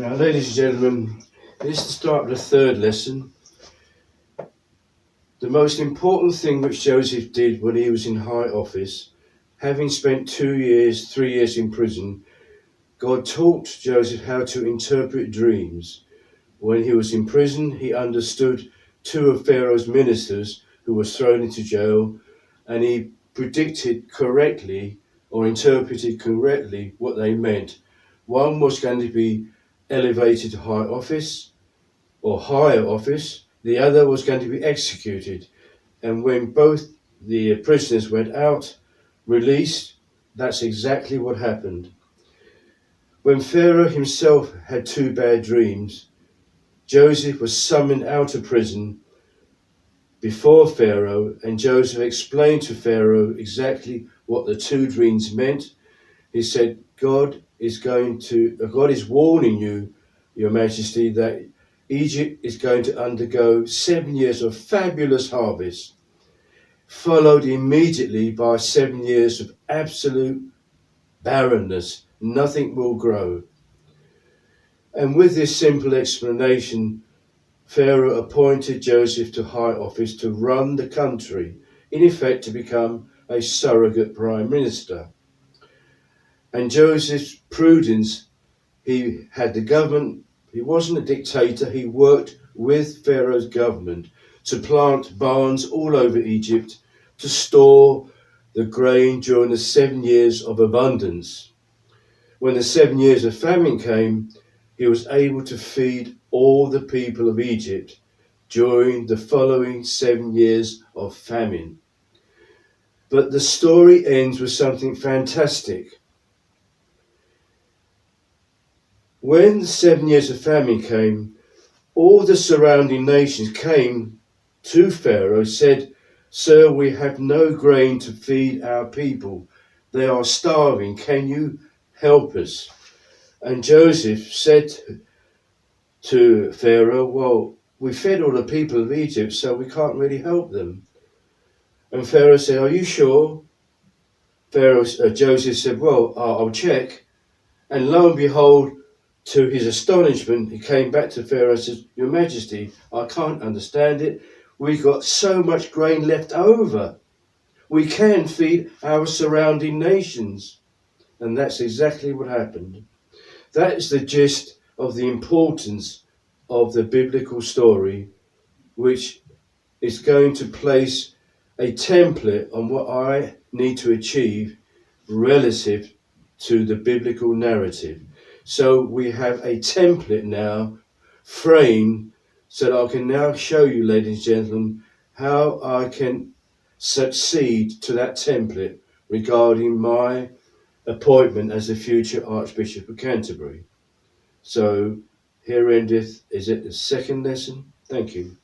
Now, ladies and gentlemen, this is the start of the third lesson. The most important thing which Joseph did when he was in high office, having spent 3 years in prison, God taught Joseph how to interpret dreams. When he was in prison, he understood two of Pharaoh's ministers who were thrown into jail, and he predicted correctly or interpreted correctly what they meant. One was going to be elevated to high office or higher office. The other was going to be executed. And when both the prisoners went out, released, that's exactly what happened. When Pharaoh himself had two bad dreams, Joseph was summoned out of prison before Pharaoh, and Joseph explained to Pharaoh exactly what the two dreams meant. He said, God is warning you, Your Majesty, that Egypt is going to undergo 7 years of fabulous harvest, followed immediately by 7 years of absolute barrenness. Nothing will grow. And with this simple explanation, Pharaoh appointed Joseph to high office to run the country, in effect to become a surrogate prime minister. And Joseph's prudence, he had the government, he wasn't a dictator, he worked with Pharaoh's government to plant barns all over Egypt to store the grain during the 7 years of abundance. When the 7 years of famine came, he was able to feed all the people of Egypt during the following 7 years of famine. But the story ends with something fantastic. When the 7 years of famine came, all the surrounding nations came to Pharaoh, said, Sir, we have no grain to feed our people. They are starving. Can you help us? And Joseph said to Pharaoh, well, we fed all the people of Egypt, so we can't really help them. And Pharaoh said, are you sure? Joseph said, well, I'll check. And lo and behold, to his astonishment, he came back to Pharaoh and said, Your Majesty, I can't understand it. We've got so much grain left over. We can feed our surrounding nations. And that's exactly what happened. That is the gist of the importance of the biblical story, which is going to place a template on what I need to achieve relative to the biblical narrative. So we have a template now framed so that I can now show you, ladies and gentlemen, how I can succeed to that template regarding my appointment as the future Archbishop of Canterbury. So here endeth, is it the second lesson? Thank you.